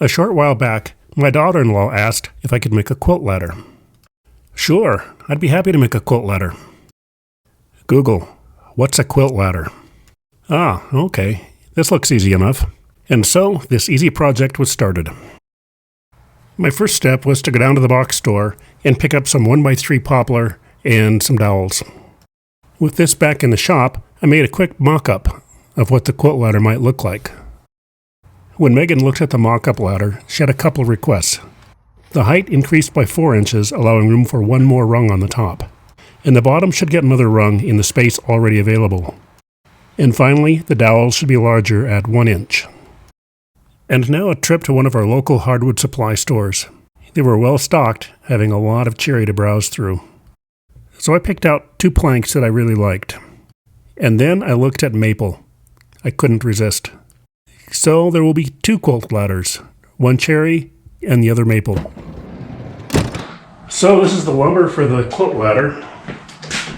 A short while back, my daughter-in-law asked if I could make a quilt ladder. Sure, I'd be happy to make a quilt ladder. Google, what's a quilt ladder? Ah, okay, this looks easy enough. And so, this easy project was started. My first step was to go down to the box store and pick up some 1x3 poplar and some dowels. With this back in the shop, I made a quick mock-up of what the quilt ladder might look like. When Megan looked at the mock-up ladder, she had a couple of requests. The height increased by 4 inches, allowing room for one more rung on the top. And the bottom should get another rung in the space already available. And finally, the dowels should be larger at 1 inch. And now a trip to one of our local hardwood supply stores. They were well stocked, having a lot of cherry to browse through. So I picked out 2 planks that I really liked. And then I looked at maple. I couldn't resist. So there will be 2 quilt ladders, one cherry and the other maple. So this is the lumber for the quilt ladder,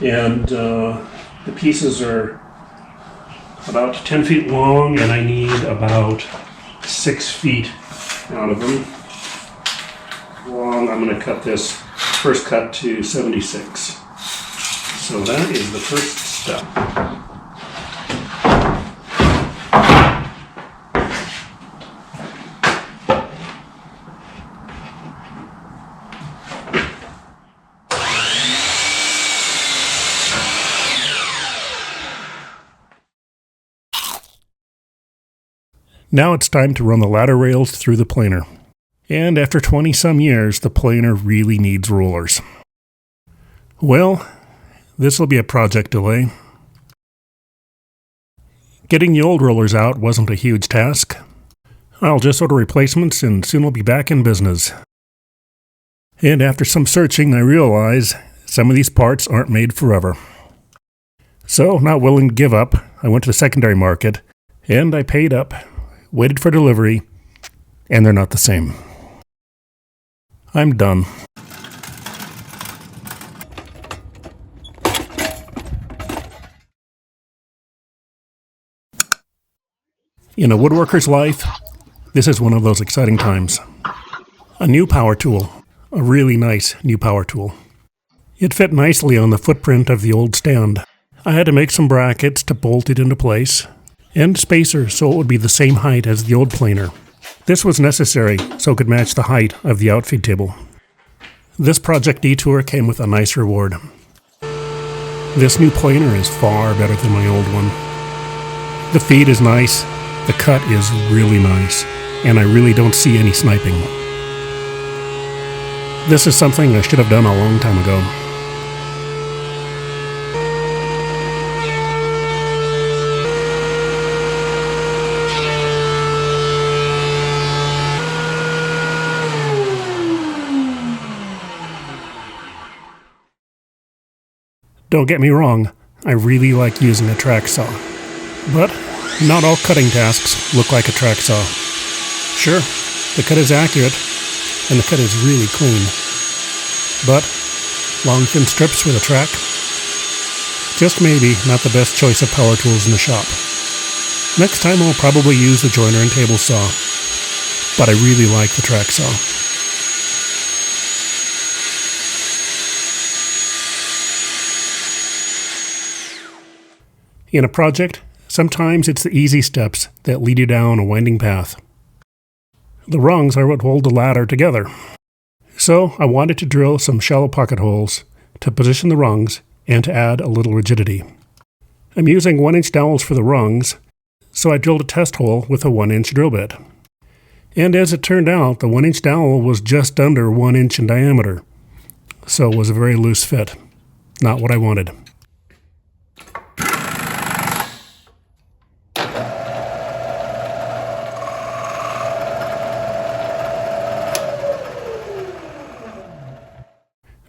and the pieces are about 10 feet long, and I need about 6 feet out of them. Long, I'm going to cut this first cut to 76. So that is the first step. Now it's time to run the ladder rails through the planer. And after 20-some years, the planer really needs rollers. Well, this will be a project delay. Getting the old rollers out wasn't a huge task. I'll just order replacements and soon we'll be back in business. And after some searching, I realize some of these parts aren't made forever. So, not willing to give up, I went to the secondary market and I paid up. Waited for delivery, and they're not the same. I'm done. In a woodworker's life, this is one of those exciting times. A new power tool, a really nice new power tool. It fit nicely on the footprint of the old stand. I had to make some brackets to bolt it into place, and spacers so it would be the same height as the old planer. This was necessary so it could match the height of the outfeed table. This project detour came with a nice reward. This new planer is far better than my old one. The feed is nice, the cut is really nice, and I really don't see any sniping. This is something I should have done a long time ago. Don't get me wrong, I really like using a track saw. But not all cutting tasks look like a track saw. Sure, the cut is accurate, and the cut is really clean. But long thin strips with a track? Just maybe not the best choice of power tools in the shop. Next time I'll probably use the joiner and table saw. But I really like the track saw. In a project, sometimes it's the easy steps that lead you down a winding path. The rungs are what hold the ladder together. So I wanted to drill some shallow pocket holes to position the rungs and to add a little rigidity. I'm using 1-inch dowels for the rungs, so I drilled a test hole with a 1-inch drill bit. And as it turned out, the 1-inch dowel was just under 1 inch in diameter, so it was a very loose fit. Not what I wanted.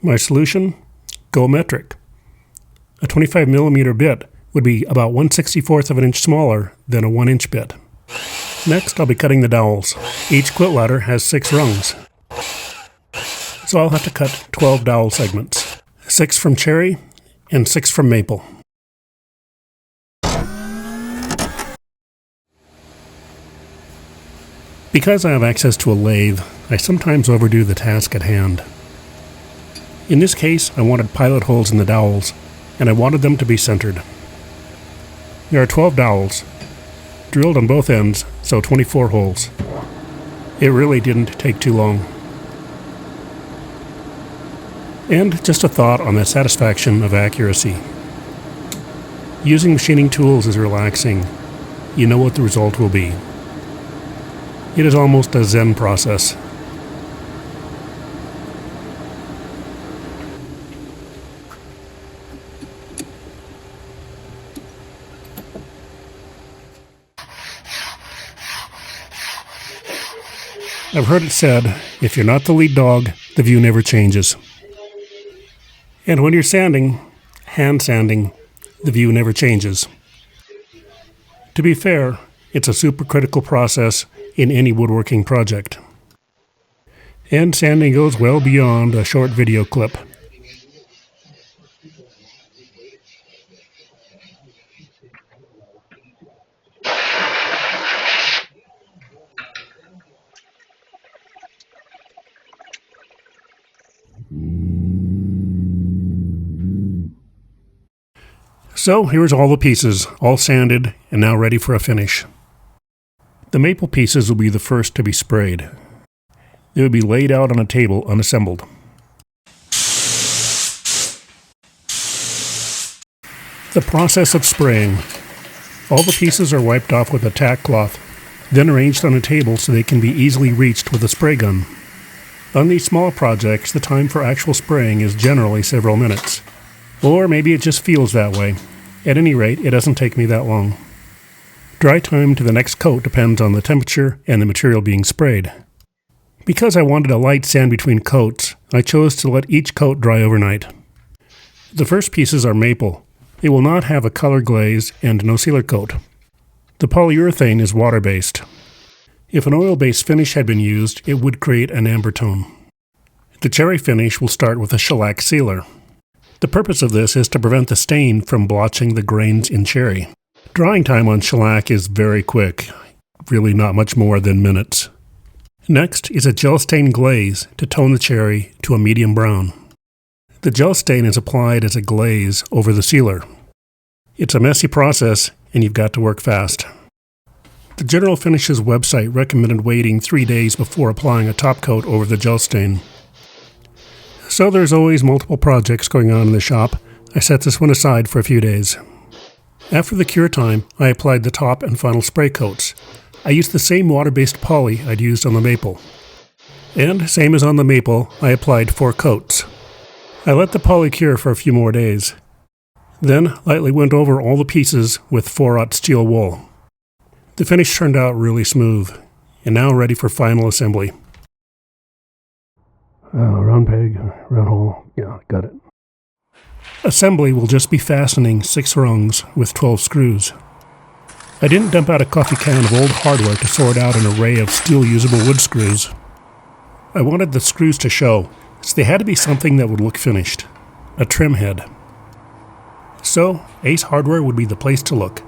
My solution? Go metric. A 25mm bit would be about 1/64 of an inch smaller than a 1-inch bit. Next, I'll be cutting the dowels. Each quilt ladder has 6 rungs. So I'll have to cut 12 dowel segments. 6 from cherry and 6 from maple. Because I have access to a lathe, I sometimes overdo the task at hand. In this case, I wanted pilot holes in the dowels, and I wanted them to be centered. There are 12 dowels, drilled on both ends, so 24 holes. It really didn't take too long. And just a thought on the satisfaction of accuracy. Using machining tools is relaxing. You know what the result will be. It is almost a Zen process. I've heard it said, if you're not the lead dog, the view never changes. And when you're sanding, hand sanding, the view never changes. To be fair, it's a supercritical process in any woodworking project. And sanding goes well beyond a short video clip. So here's all the pieces, all sanded and now ready for a finish. The maple pieces will be the first to be sprayed. They will be laid out on a table unassembled. The process of spraying. All the pieces are wiped off with a tack cloth, then arranged on a table so they can be easily reached with a spray gun. On these small projects, the time for actual spraying is generally several minutes. Or maybe it just feels that way. At any rate, it doesn't take me that long. Dry time to the next coat depends on the temperature and the material being sprayed. Because I wanted a light sand between coats, I chose to let each coat dry overnight. The first pieces are maple. They will not have a color glaze and no sealer coat. The polyurethane is water-based. If an oil-based finish had been used, it would create an amber tone. The cherry finish will start with a shellac sealer. The purpose of this is to prevent the stain from blotching the grains in cherry. Drying time on shellac is very quick, really not much more than minutes. Next is a gel stain glaze to tone the cherry to a medium brown. The gel stain is applied as a glaze over the sealer. It's a messy process, and you've got to work fast. The General Finishes website recommended waiting 3 days before applying a top coat over the gel stain. So there's always multiple projects going on in the shop. I set this one aside for a few days. After the cure time, I applied the top and final spray coats. I used the same water-based poly I'd used on the maple. And, same as on the maple, I applied 4 coats. I let the poly cure for a few more days. Then, lightly went over all the pieces with 4/0 steel wool. The finish turned out really smooth, and now ready for final assembly. Round peg, round hole, yeah, got it. Assembly will just be fastening 6 rungs with 12 screws. I didn't dump out a coffee can of old hardware to sort out an array of steel usable wood screws. I wanted the screws to show, so they had to be something that would look finished. A trim head. So, Ace Hardware would be the place to look.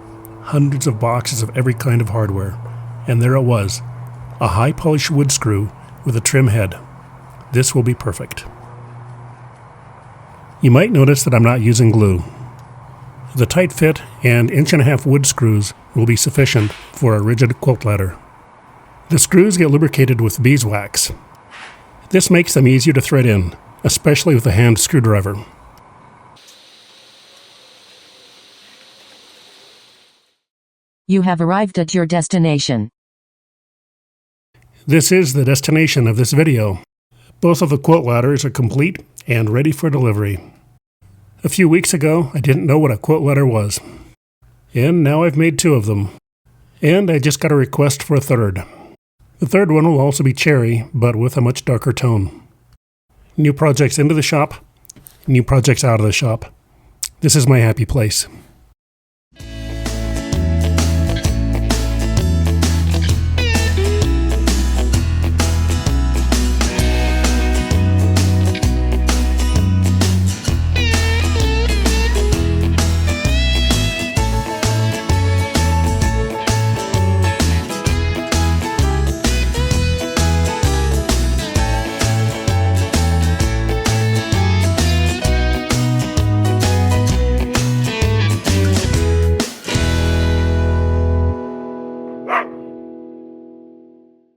Hundreds of boxes of every kind of hardware. And there it was. A high polished wood screw with a trim head. This will be perfect. You might notice that I'm not using glue. The tight fit and 1.5-inch wood screws will be sufficient for a rigid quilt ladder. The screws get lubricated with beeswax. This makes them easier to thread in, especially with a hand screwdriver. You have arrived at your destination. This is the destination of this video. Both of the quilt ladders are complete and ready for delivery. A few weeks ago, I didn't know what a quilt ladder was. And now I've made 2 of them. And I just got a request for a third. The third one will also be cherry, but with a much darker tone. New projects into the shop, new projects out of the shop. This is my happy place.